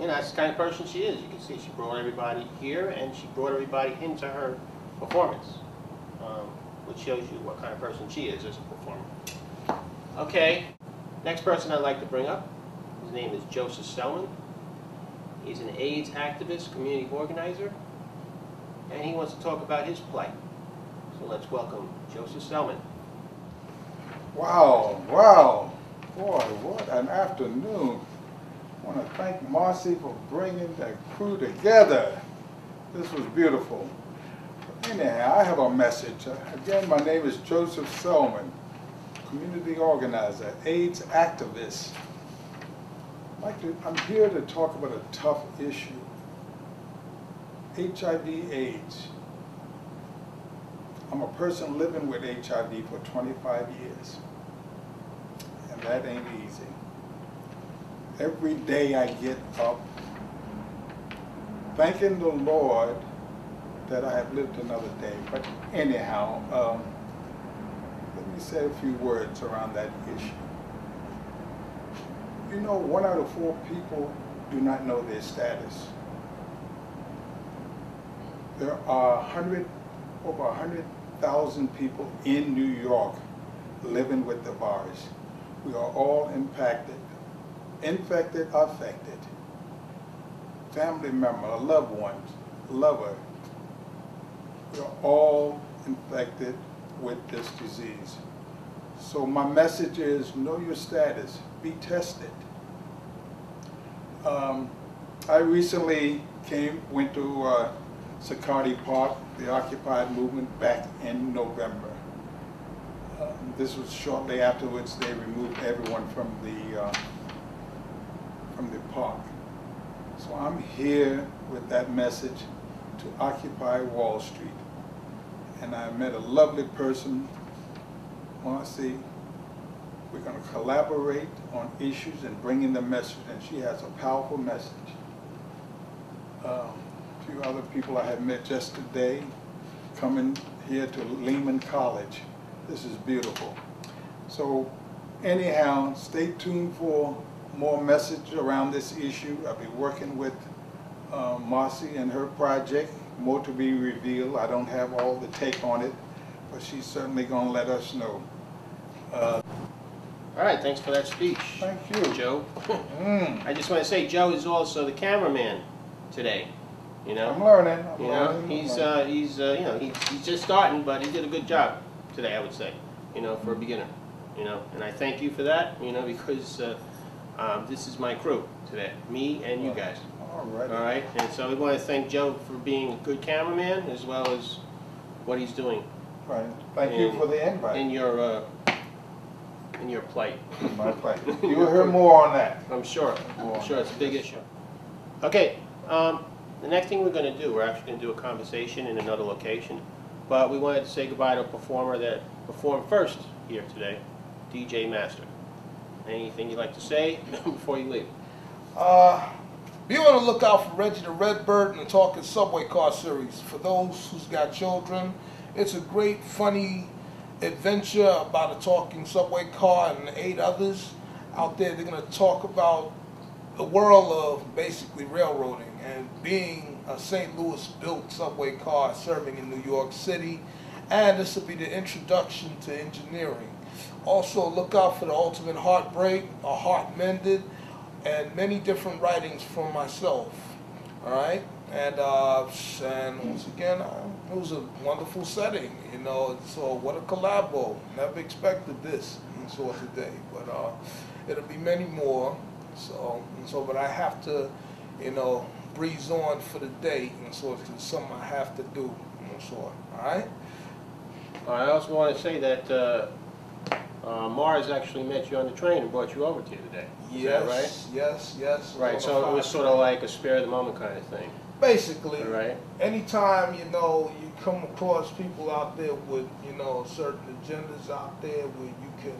you know, that's the kind of person she is. You can see she brought everybody here, and she brought everybody into her performance, which shows you what kind of person she is as a performer. Okay, next person I'd like to bring up, his name is Joseph Selman. He's an AIDS activist, community organizer, and he wants to talk about his plight. So let's welcome Joseph Selman. Wow, wow. Boy, what an afternoon. I want to thank Marcy for bringing that crew together. This was beautiful. But anyhow, I have a message. Again, my name is Joseph Selman, community organizer, AIDS activist. I'm here to talk about a tough issue, HIV/AIDS. I'm a person living with HIV for 25 years, and that ain't easy. Every day I get up thanking the Lord that I have lived another day. But anyhow, let me say a few words around that issue. You know, 1 out of 4 people do not know their status. There are over 100,000 people in New York living with the virus. We are all impacted, infected, affected. Family member, a loved one, lover. We are all infected with this disease. So my message is, know your status, be tested. I recently went to Sakati Park, the Occupy movement, back in November. This was shortly afterwards they removed everyone from the park. So I'm here with that message to Occupy Wall Street. And I met a lovely person, Marcy. We're going to collaborate on issues and bring in the message, and she has a powerful message. A few other people I had met just today coming here to Lehman College. This is beautiful. So anyhow, stay tuned for more message around this issue. I'll be working with Marcy and her project. More to be revealed. I don't have all the take on it, but she's certainly going to let us know. All right, thanks for that speech. Thank you, Joe. I just want to say Joe is also the cameraman today. You know, I'm learning. He's just starting, but he did a good job today, I would say. You know, for a beginner. You know, and I thank you for that. You know, because this is my crew today, me and you guys. All right. All right, and so we want to thank Joe for being a good cameraman as well as what he's doing. Right. Thank you for the invite. In your plight. My plight. You'll hear more on that. I'm sure. I'm sure it's a big issue. Okay. The next thing we're going to do, we're actually going to do a conversation in another location, but we wanted to say goodbye to a performer that performed first here today, DJ Master. Anything you'd like to say before you leave? Be on the lookout for Reggie the Redbird and the Talking Subway Car series. For those who's got children, it's a great, funny adventure about a talking subway car and 8 others out there. They're going to talk about the world of basically railroading and being a St. Louis built subway car serving in New York City. And this will be the introduction to engineering. Also look out for The Ultimate Heartbreak, A Heart Mended, and many different writings from myself. All right, and once again, it was a wonderful setting. You know, so what a collabo. Never expected this sort of today, but it'll be many more. So but I have to, you know, breeze on for the day, and so it's something I have to do. All right. I also want to say that Mars actually met you on the train and brought you over to you today. Is that right? Yes. Right, so it was sort of like a spare of the moment kind of thing. Basically, right. Anytime, you know, you come across people out there with, you know, certain agendas out there where you can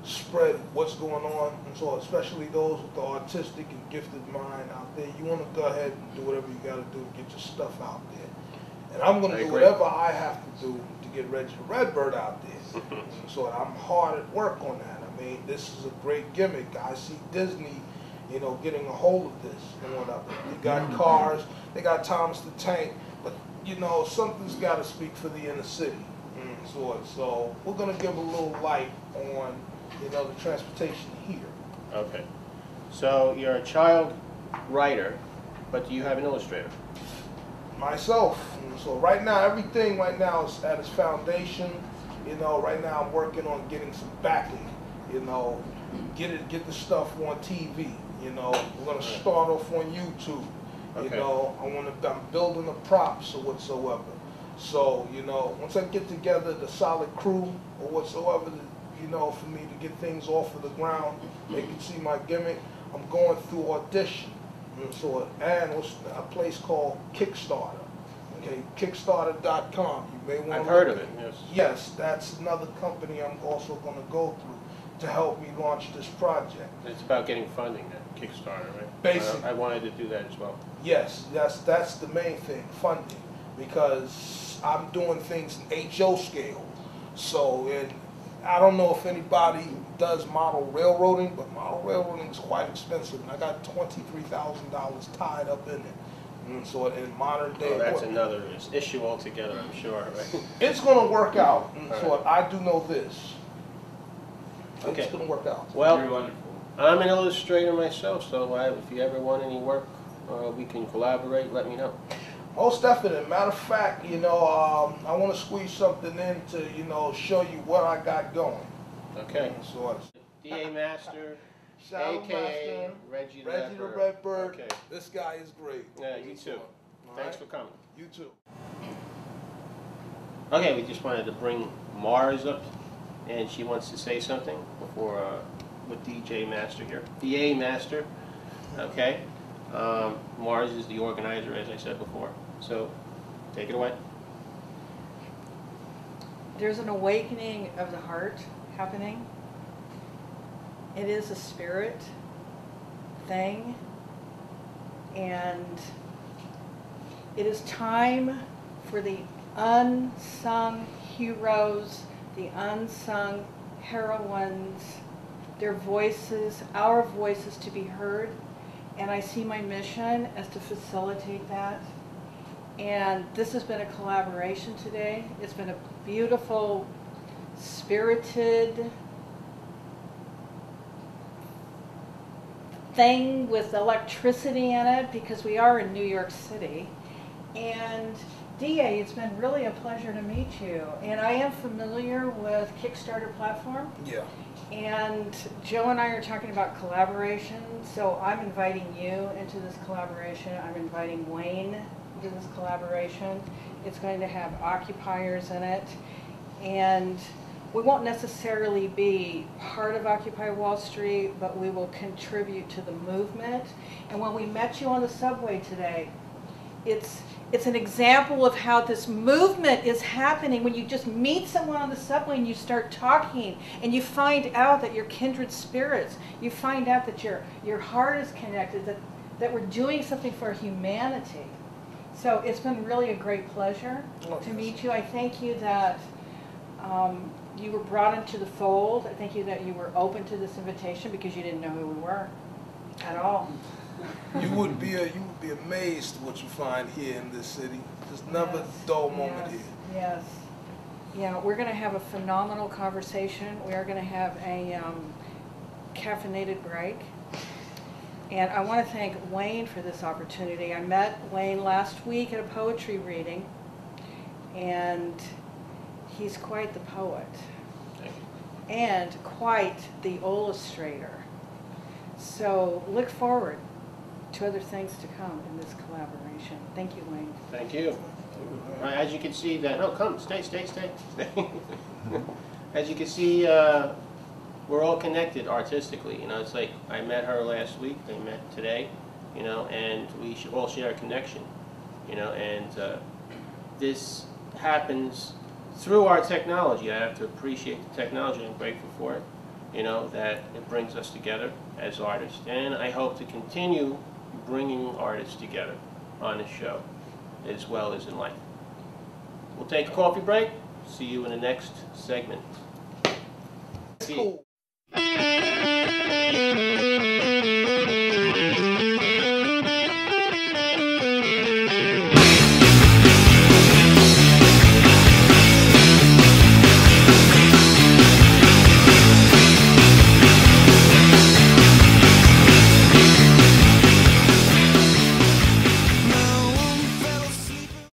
spread what's going on, and so especially those with the artistic and gifted mind out there, you want to go ahead and do whatever you got to do to get your stuff out there. And I'm going to do whatever I have to do to get Reggie the Redbird out there. So I'm hard at work on that. I mean, this is a great gimmick. I see Disney, you know, getting a hold of this and whatever. They got cars, they got Thomas the Tank, but you know, something's got to speak for the inner city. So we're gonna give a little light on, you know, the transportation here. Okay. So you're a child writer, but do you have an illustrator? Myself. So right now, everything right now is at its foundation. You know, right now I'm working on getting some backing. You know, get the stuff on TV. You know, we're gonna start off on YouTube. You Okay. know, I'm building the props or whatsoever. So, you know, once I get together the solid crew or whatsoever, you know, for me to get things off of the ground, they can see my gimmick. I'm going through audition. And what's a place called Kickstarter. Okay, Kickstarter.com. You may want to. I've heard of it, yes. Yes, that's another company I'm also going to go through to help me launch this project. It's about getting funding at Kickstarter, right? Basically. I wanted to do that as well. Yes, that's the main thing, funding, because I'm doing things in HO scale. So, and I don't know if anybody does model railroading, but model railroading is quite expensive, and I got $23,000 tied up in it. And so in modern day, Well, that's another issue altogether, I'm sure, right? it's going to work out. And All so right. I do know this. Okay. It's going to work out. Well, Very wonderful. I'm an illustrator myself, so if you ever want any work, we can collaborate, let me know. Most definitely. Matter of fact, you know, I want to squeeze something in to, you know, show you what I got going. Okay. So it's DA Master, Shadow a.k.a. Master, Reggie the Reggie the Redbird. Redbird. Okay. This guy is great. Yeah, you too. All Thanks right? for coming. You too. Okay, we just wanted to bring Mars up, and she wants to say something before with DJ Master here. DA Master, okay. Mars is the organizer, as I said before. So, take it away. There's an awakening of the heart happening. It is a spirit thing, and it is time for the unsung heroes, the unsung heroines, their voices, our voices to be heard. And I see my mission as to facilitate that. And this has been a collaboration today. It's been a beautiful, spirited thing with electricity in it, because we are in New York City. And DA, it's been really a pleasure to meet you. And I am familiar with Kickstarter platform. Yeah. And Joe and I are talking about collaboration, so I'm inviting you into this collaboration. I'm inviting Wayne into this collaboration. It's going to have occupiers in it, and we won't necessarily be part of Occupy Wall Street, but we will contribute to the movement. And when we met you on the subway today, it's an example of how this movement is happening when you just meet someone on the subway and you start talking and you find out that you're kindred spirits. You find out that your heart is connected, that we're doing something for humanity. So it's been really a great pleasure to meet you. I thank you that you were brought into the fold. I thank you that you were open to this invitation because you didn't know who we were at all. You would be amazed what you find here in this city. There's never a dull moment here. Yes. Yeah, we're going to have a phenomenal conversation. We are going to have a caffeinated break. And I want to thank Wayne for this opportunity. I met Wayne last week at a poetry reading, and he's quite the poet and quite the illustrator. So look forward to other things to come in this collaboration. Thank you, Wayne. Thank you. As you can see that, no, come, stay. As you can see, we're all connected artistically. You know, it's like I met her last week, they met today, you know, and we should all share a connection, you know, and this happens through our technology. I have to appreciate the technology. I'm grateful for it, you know, that it brings us together as artists. And I hope to continue bringing artists together on this show, as well as in life. We'll take a coffee break. See you in the next segment. It's cool.